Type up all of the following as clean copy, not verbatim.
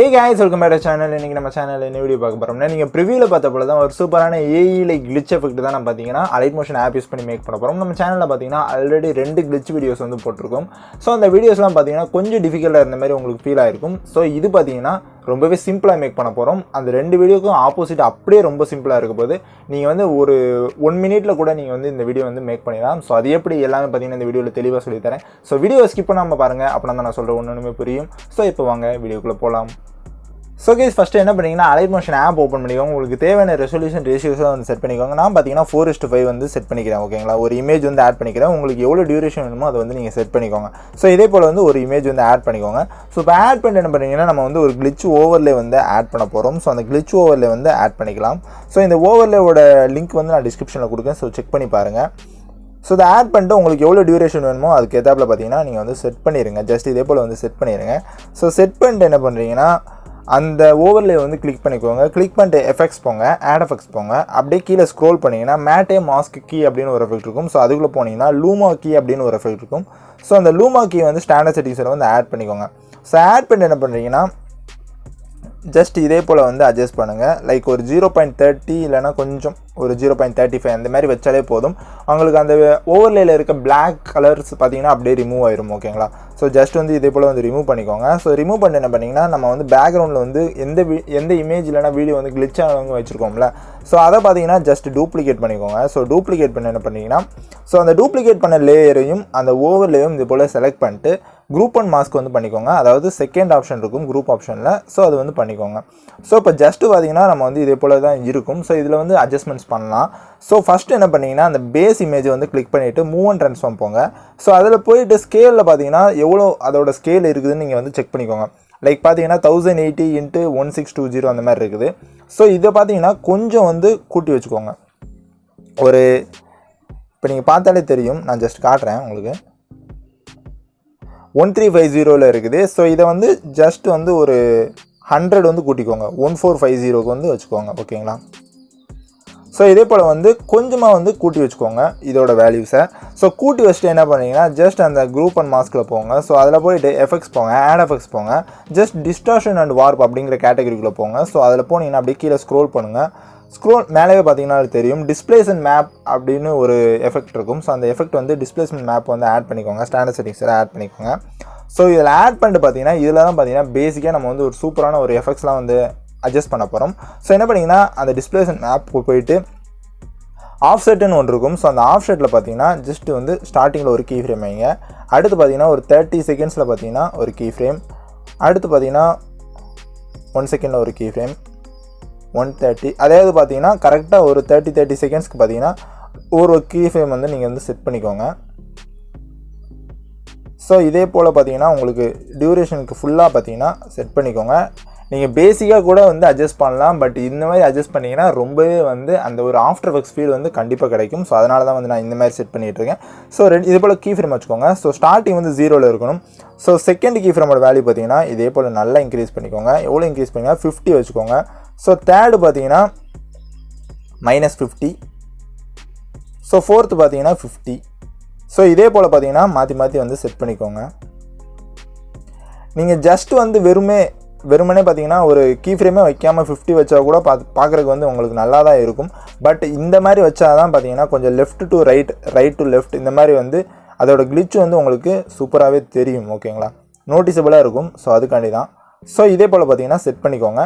Hey guys, welcome back to the channel. இன்னைக்கு நம்ம சேனல்ல என்ன வீடியோ பார்க்க போறோம்னா நீங்க ப்ரிவியூல பார்த்த போல தான் ஒரு சூப்பரான AI லைக் glitch effect தான் நம்ம பாத்தீங்கன்னா Alight motion app யூஸ் பண்ணி மேக் பண்ண போறோம். நம்ம சேனல்ல பாத்தீங்கன்னா ஆல்ரெடி 2 glitch வீடியோஸ் வந்து போட்டுருக்கோம். சோ அந்த வீடியோஸ்லாம் பாத்தீங்கன்னா கொஞ்சம் டிஃபிகல்ட்டா இருந்த மாதிரி உங்களுக்கு ஃபீல் ஆயிருக்கும். சோ இது பாத்தீங்கன்னா ரொம்பவே சிம்பிளா மேக் பண்ண போறோம். அந்த ரெண்டு வீடியோக்கும் ஆப்போசிட் அப்படியே ரொம்ப சிம்பிளா இருக்க போகுது. நீங்க வந்து ஒரு 1 மினிட்ல கூட நீங்க வந்து இந்த வீடியோ வந்து மேக் பண்ணிடலாம். சோ அது எப்படி எல்லாமே பாத்தீங்கன்னா இந்த வீடியோல தெளிவா சொல்லி தரேன். சோ வீடியோ ஸ்கிப் பண்ணாம பாருங்க. அப்பதான் நான் சொல்ற ஒண்ணுமே புரியும். சோ இப்போ வாங்க வீடியோக்குள்ள போலாம். So guys, first என்ன பண்ணீங்கன்னா Alight motion app ஓபன் பண்ணிக்கோங்க. உங்களுக்கு தேவையான ரெசல்யூஷன் ரேஷியோஸை வந்து செட் பண்ணிக்கோங்க. நான் பார்த்தீங்கன்னா 4:5 வந்து செட் பண்ணிக்கிறேன். ஓகேங்களா, ஒரு இமேஜ் வந்து ஆட் பண்ணிக்கிறேன். உங்களுக்கு எவ்வளோ டியூரேஷன் வேணுமோ அதை வந்து நீங்கள் செட் பண்ணிக்கோங்க. ஸோ இதே போல் வந்து ஒரு இமேஜ் வந்து ஆட் பண்ணிக்கோங்க. ஸோ இப்போ ஆட் பண்ணிட்டு என்ன பண்ணீங்கன்னா நம்ம வந்து ஒரு glitch overlay வந்து ஆட் பண்ண போகிறோம். ஸோ அந்த glitch overlay வந்து ஆட் பண்ணிக்கலாம். ஸோ இந்த ஓவர்லேவோட லிங்க் வந்து நான் டிஸ்கிரிப்ஷனில் கொடுக்கேன். ஸோ செக் பண்ணி பாருங்கள். ஸோ இதை ஆட் பண்ணிட்டு உங்களுக்கு எவ்வளோ டியூரேஷன் வேணுமோ அதுக்கு ஏற்றாப்புல பார்த்தீங்கன்னா நீங்கள் வந்து செட் பண்ணிடுங்க. ஜஸ்ட் இதே போல் வந்து செட் பண்ணிடுங்க. ஸோ செட் பண்ணிட்டு என்ன பண்ணுறீங்கன்னா அந்த ஓவர்லே வந்து கிளிக் பண்ணிக்கோங்க. கிளிக் பண்ணிட்டு எஃபெக்ட்ஸ் போங்க, ஆட் எஃபெக்ட்ஸ் போங்க. அப்படியே கீழே ஸ்க்ரோல் பண்ணிங்கன்னா மேட்டே மாஸ்க் கீ அப்படின்னு ஒரு எஃபெக்ட் இருக்கும். ஸோ அதுக்குள்ளே போனீங்கன்னா லூமா கீ அப்படின்னு ஒரு எஃபெக்ட் இருக்கும். ஸோ அந்த லூமா கீ வந்து ஸ்டாண்டர்ட் செட்டிங்ஸில் வந்து ஆட் பண்ணிக்கோங்க. ஸோ ஆட் பண்ணிட்டு என்ன பண்ணுறீங்கன்னா ஜஸ்ட் இதே போல் வந்து அட்ஜஸ்ட் பண்ணுங்கள். லைக் ஒரு 0.30 இல்லைனா கொஞ்சம் ஒரு 0.35 அந்த மாதிரி வச்சாலே போதும். உங்களுக்கு அந்த ஓவர்லேயில் இருக்க பிளாக் கலர்ஸ் பார்த்தீங்கன்னா அப்படியே ரிமூவ் ஆயிரும். ஓகேங்களா, ஸோ ஜஸ்ட் வந்து இதே போல் வந்து ரிமூவ் பண்ணிக்கோங்க. ஸோ ரிமூவ் பண்ணி என்ன பண்ணிங்கன்னா நம்ம வந்து பேக்ரவுண்டில் வந்து எந்த இமேஜ் இல்லைனா வீடியோ வந்து glitch ஆனவங்க வச்சுருக்கோம்ல, ஸோ அதை பார்த்தீங்கன்னா ஜஸ்ட் டூப்ளிகேட் பண்ணிக்கோங்க. ஸோ டூப்ளிகேட் பண்ணி என்ன பண்ணிங்கன்னா ஸோ அந்த டூப்ளிகேட் பண்ண லேயரையும் அந்த ஓவர்லேயும் இது போல் செலக்ட் பண்ணிட்டு குரூப் அண்ட் மாஸ்க் வந்து பண்ணிக்கோங்க. அதாவது செகண்ட் ஆப்ஷன் இருக்கும் குரூப் ஆப்ஷனில். ஸோ அது வந்து பண்ணிக்கோங்க. ஸோ இப்போ ஜஸ்ட்டு பார்த்தீங்கன்னா நம்ம வந்து இதே போல் தான் இருக்கும். ஸோ இதில் வந்து அட்ஜஸ்ட்மெண்ட்ஸ் பண்ணலாம். ஸோ ஃபஸ்ட்டு என்ன பண்ணிங்கன்னா அந்த பேஸ் இமேஜ் வந்து கிளிக் பண்ணிவிட்டு மூவ் அண்ட் ட்ரான்ஸ்ஃபார்ம் போங்க. ஸோ அதில் போயிட்டு ஸ்கேலில் பார்த்தீங்கன்னா எவ்வளோ அதோட ஸ்கேல் இருக்குதுன்னு நீங்கள் வந்து செக் பண்ணிக்கோங்க. லைக் பார்த்தீங்கன்னா 1080 × 1620 அந்த மாதிரி இருக்குது. ஸோ இதை பார்த்தீங்கன்னா கொஞ்சம் வந்து கூட்டி வச்சுக்கோங்க. ஒரு இப்போ நீங்கள் பார்த்தாலே தெரியும், நான் ஜஸ்ட் காட்டுறேன் உங்களுக்கு. 1350 இருக்குது. ஸோ இதை வந்து ஜஸ்ட் வந்து ஒரு 100 வந்து கூட்டிக்கோங்க. 1450 வந்து வச்சுக்கோங்க. ஓகேங்களா, ஸோ இதே போல் வந்து கொஞ்சமாக வந்து கூட்டி வச்சுக்கோங்க இதோட வேல்யூஸை. ஸோ கூட்டி வச்சுட்டு என்ன பண்ணீங்கன்னா ஜஸ்ட் அந்த குரூப் அண்ட் மாஸ்கில் போங்க. ஸோ அதில் போய்ட்டு எஃபெக்ட்ஸ் போங்க, ஆட் எஃபெக்ட்ஸ் போங்க. ஜஸ்ட் டிஸ்டார்ஷன் அண்ட் வார்ப் அப்படிங்கிற கேட்டகரிக்குள்ளே போங்க. ஸோ அதில் போனீங்கன்னா அப்படியே கீழே ஸ்க்ரோல் பண்ணுங்கள். ஸ்க்ரோல் மேலேயே பார்த்தீங்கன்னா தெரியும் டிஸ்பிளேஸ்மெண்ட் மேப் அப்படின்னு ஒரு எஃபெக்ட் இருக்கும். ஸோ அந்த எஃபெக்ட் வந்து டிஸ்பிளேஸ்மெண்ட் மேப் வந்து ஆட் பண்ணிக்கோங்க. ஸ்டாண்டர்ட் செட்டிங்ஸில் ஆட் பண்ணிக்கோங்க. ஸோ இதில் ஆட் பண்ணிட்டு பார்த்தீங்கன்னா இதில் தான் பார்த்தீங்கன்னா பேசிக்காக நம்ம வந்து ஒரு சூப்பரான ஒரு எஃபெக்ட்ஸ்லாம் வந்து அட்ஜஸ்ட் பண்ண போகிறோம். ஸோ என்ன பண்ணிங்கன்னா அந்த டிஸ்பிளேஸ்மெண்ட் மேப் போயிட்டு ஆஃப்செட்டுன்னு ஒன்று இருக்கும். ஸோ அந்த ஆஃப்செட்டில் பார்த்தீங்கன்னா ஜஸ்ட் வந்து ஸ்டார்டிங்கில் ஒரு கீ ஃப்ரேம் வைங்க. அடுத்து பார்த்தீங்கன்னா ஒரு 30 செகண்ட்ஸில் பார்த்தீங்கன்னா ஒரு கீ ஃப்ரேம். அடுத்து பார்த்தீங்கன்னா 1 செகண்டில் ஒரு கீ ஃப்ரேம் 130. அதாவது பார்த்தீங்கன்னா கரெக்டாக ஒரு 30 செகண்ட்ஸ்க்கு பார்த்தீங்கன்னா ஒரு கீ ஃப்ரேம் வந்து நீங்கள் வந்து செட் பண்ணிக்கோங்க. ஸோ இதே போல் பார்த்தீங்கன்னா உங்களுக்கு டியூரேஷனுக்கு ஃபுல்லாக பார்த்தீங்கன்னா செட் பண்ணிக்கோங்க. நீங்கள் பேசிக்காக கூட வந்து அட்ஜஸ்ட் பண்ணலாம். பட் இந்த மாதிரி அட்ஜஸ்ட் பண்ணிங்கன்னா ரொம்பவே வந்து அந்த ஒரு ஆஃப்டர் எஃபெக்ட்ஸ் ஃபீல் வந்து கண்டிப்பாக கிடைக்கும். ஸோ அதனால தான் வந்து நான் இந்த மாதிரி செட் பண்ணிகிட்ருக்கேன். ஸோ இது போல் கீ ஃப்ரேம் வச்சுக்கோங்க. ஸோ ஸ்டார்டிங் வந்து 0ல் இருக்கணும். ஸோ செகண்ட் கீ ஃப்ரேமோட வேல்யூ பார்த்தீங்கன்னா இதே போல் நல்லா இன்க்ரீஸ் பண்ணிக்கோங்க. எவ்வளோ இன்க்ரீஸ் பண்ணிங்கன்னா 50 வச்சுக்கோங்க. ஸோ தேர்டு பார்த்தீங்கன்னா -50. ஸோ ஃபோர்த்து பார்த்தீங்கன்னா 50. ஸோ இதே போல் பார்த்தீங்கன்னா மாற்றி வந்து செட் பண்ணிக்கோங்க. நீங்கள் ஜஸ்ட் வந்து வெறுமனே பார்த்தீங்கன்னா ஒரு கீ ஃப்ரேமே வைக்காமல் 50 வச்சா கூட பார்க்குறதுக்கு வந்து உங்களுக்கு நல்லா தான் இருக்கும். பட் இந்த மாதிரி வச்சா தான் பார்த்தீங்கன்னா கொஞ்சம் left to right to left இந்த மாதிரி வந்து அதோட glitch வந்து உங்களுக்கு சூப்பராகவே தெரியும். ஓகேங்களா, நோட்டிசபிளாக இருக்கும். ஸோ அதுக்காண்டி தான். ஸோ இதே போல் பார்த்தீங்கன்னா செட் பண்ணிக்கோங்க.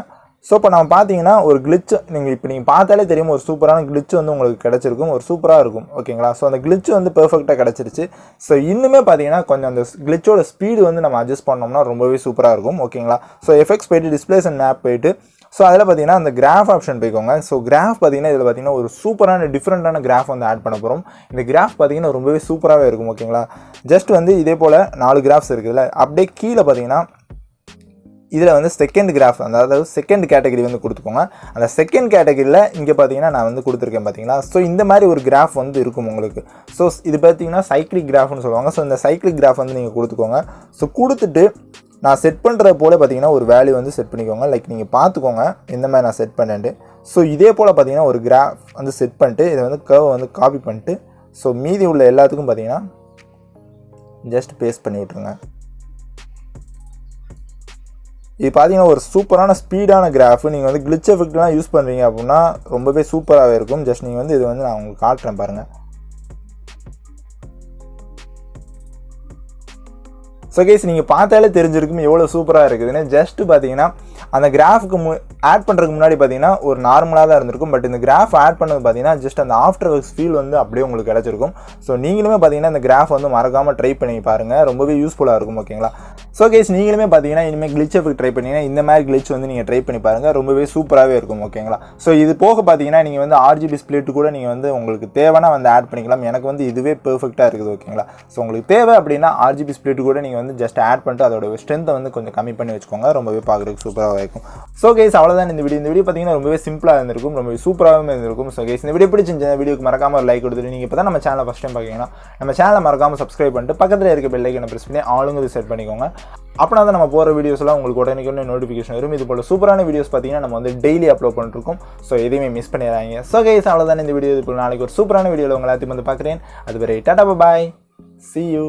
ஸோ இப்போ நம்ம பார்த்தீங்கன்னா ஒரு glitch நீங்கள் பார்த்தாலே தெரியும் ஒரு சூப்பரான glitch வந்து உங்களுக்கு கிடச்சிருக்கும். ஒரு சூப்பராக இருக்கும். ஓகேங்களா, ஸோ அந்த glitch வந்து பெர்ஃபெக்டாக கிடச்சிருச்சு. ஸோ இன்னுமே பார்த்தீங்கன்னா கொஞ்சம் அந்த glitchோட ஸ்பீடு வந்து நம்ம அட்ஜஸ்ட் பண்ணோம்னா ரொம்பவே சூப்பராக இருக்கும். ஓகேங்களா, ஸோ எஃபெக்ட்ஸ் போய்ட்டு டிஸ்பிளேஸ் அண்ட் மேப் போய்ட்டு ஸோ அதில் பார்த்தீங்கன்னா அந்த கிராஃப் ஆப்ஷன் போய்க்கோங்க. ஸோ கிராஃப் பார்த்தீங்கன்னா இதில் பார்த்தீங்கன்னா ஒரு சூப்பரான டிஃப்ரெண்ட்டான கிராஃப் வந்து ஆட் பண்ண போகிறோம். இந்த கிராஃப் பார்த்தீங்கன்னா ரொம்பவே சூப்பராகவே இருக்கும். ஓகேங்களா, ஜஸ்ட் வந்து இதே போல் 4 கிராஃப்ஸ் இருக்குதுல்ல, அப்படியே கீழே பார்த்தீங்கன்னா இதில் வந்து செகண்ட் கிராஃப் அதாவது செகண்ட் கேட்டகரி வந்து கொடுத்துக்கோங்க. அந்த செகண்ட் கேட்டகரியில் இங்கே பார்த்தீங்கன்னா நான் வந்து கொடுத்துருக்கேன் பார்த்தீங்களா. ஸோ இந்த மாதிரி ஒரு கிராஃப் வந்து இருக்கும் உங்களுக்கு. ஸோ இது பார்த்தீங்கன்னா சைக்ளிக் கிராஃப்னு சொல்லுவாங்க. ஸோ இந்த சைக்ளிக் கிராஃப் வந்து நீங்கள் கொடுத்துக்கோங்க. ஸோ கொடுத்துட்டு நான் செட் பண்ணுற போல் பார்த்தீங்கன்னா ஒரு வேல்யூ வந்து செட் பண்ணிக்கோங்க. லைக் நீங்கள் பார்த்துக்கோங்க இந்த மாதிரி நான் செட் பண்ணிட்டு. ஸோ இதே போல் பார்த்தீங்கன்னா ஒரு கிராஃப் வந்து செட் பண்ணிட்டு இதை வந்து கர்வ் வந்து காப்பி பண்ணிட்டு ஸோ மீதி உள்ள எல்லாத்துக்கும் பார்த்தீங்கன்னா ஜஸ்ட் பேஸ்ட் பண்ணி விட்ருங்க. இது பார்த்தீங்கன்னா ஒரு சூப்பரான ஸ்பீடான கிராஃப். நீங்கள் வந்து கிளிச் எஃபெக்ட்லாம் யூஸ் பண்ணுறீங்க அப்படின்னா ரொம்பவே சூப்பராகவே இருக்கும். ஜஸ்ட் நீங்கள் வந்து இது வந்து நான் உங்களுக்கு காட்டுறேன் பாருங்கள். ஸோ கைஸ் நீங்கள் பார்த்தாலே தெரிஞ்சிருக்கும் எவ்வளோ சூப்பராக இருக்குதுன்னு. ஜஸ்ட்டு பார்த்தீங்கன்னா அந்த கிராஃபுக்கு ஆட் பண்ணுறதுக்கு முன்னாடி பார்த்தீங்கன்னா ஒரு நார்மலாக தான் இருந்திருக்கும். பட் இந்த கிராஃப் ஆட் பண்ணது பார்த்தீங்கன்னா ஜஸ்ட் அந்த ஆஃப்டர் ஒர்க்ஸ் ஃபீல் வந்து அப்படியே உங்களுக்கு கிடச்சிருக்கும். ஸோ நீங்களுமே பார்த்தீங்கன்னா இந்த கிராஃப் வந்து மறக்காமல் ட்ரை பண்ணி பாருங்கள், ரொம்பவே யூஸ்ஃபுல்லாக இருக்கும். ஓகேங்களா? ஸோ கைஸ் நீங்களுமே பார்த்தீங்கன்னா இனிமேல் கிளிச் எஃபெக்ட் ட்ரை பண்ணிங்கன்னா இந்த மாதிரி கிளிச் வந்து நீங்கள் ட்ரை பண்ணி பாருங்கள், ரொம்பவே சூப்பராகவே இருக்கும். ஓகேங்களா? ஸோ இது போக பார்த்தீங்கன்னா நீங்கள் வந்து RGB ஸ்ப்ளிட் கூட நீங்கள் வந்து உங்களுக்கு தேவைன்னா வந்து ஆட் பண்ணிக்கலாம். எனக்கு வந்து இதுவே பெர்ஃபெக்டாக இருக்குது. ஓகேங்களா? ஸோ உங்களுக்கு தேவை அப்படின்னா RGB ஸ்ப்ளிட் கூட நீங்கள் வந்து ஜஸ்ட் ஆட் பண்ணிட்டு அதோட ஸ்ட்ரென்த்தை வந்து கொஞ்சம் கம்மி பண்ணி வச்சுக்கோங்க, ரொம்பவே பார்க்குறதுக்கு சூப்பராக இருக்கும். ஸோ கைஸ் அவ்வளோதான் இந்த வீடியோ. இந்த வீடியோ பார்த்தீங்கன்னா ரொம்பவே சிம்பிளாக இருந்திருக்கும், ரொம்பவே சூப்பராகவும் இருந்திருக்கும். ஸோ கைஸ் இந்த வீடியோ பிடிச்சிருந்த வீடியோக்கு மறக்காம ஒரு லைக் கொடுத்துட்டு நீங்கள் இப்போ தான் நம்ம சேனலை ஃபஸ்ட் டைம் பார்க்கீங்கன்னா நம்ம சேனலை மறக்காமல் சப்ஸ்கிரைப் பண்ணிட்டு பக்கத்தில் இருக்க பெல் ஐக்கனை ப்ரெஸ் பண்ணி ஆளுங்க செட் பண்ணிக்கோங்க. அப்படின்னா தான் நம்ம போகிற வீடியோஸ்லாம் உங்களுக்கு உடனே நோட்டிஃபிகேஷன் வரும். இது போல் சூப்பரான வீடியோஸ் பார்த்தீங்கன்னா நம்ம வந்து டெய்லி அப்லோட் பண்ணிருக்கோம். ஸோ எதையுமே மிஸ் பண்ணிடுறாங்க. ஸோ கைஸ் அவ்வளோதான் இந்த வீடியோ. இது போல் நாளைக்கு ஒரு சூப்பரான வீடியோவில் உங்களை எல்லாத்தையும் வந்து பார்க்குறேன். அது வரை டாடா பாய், see you.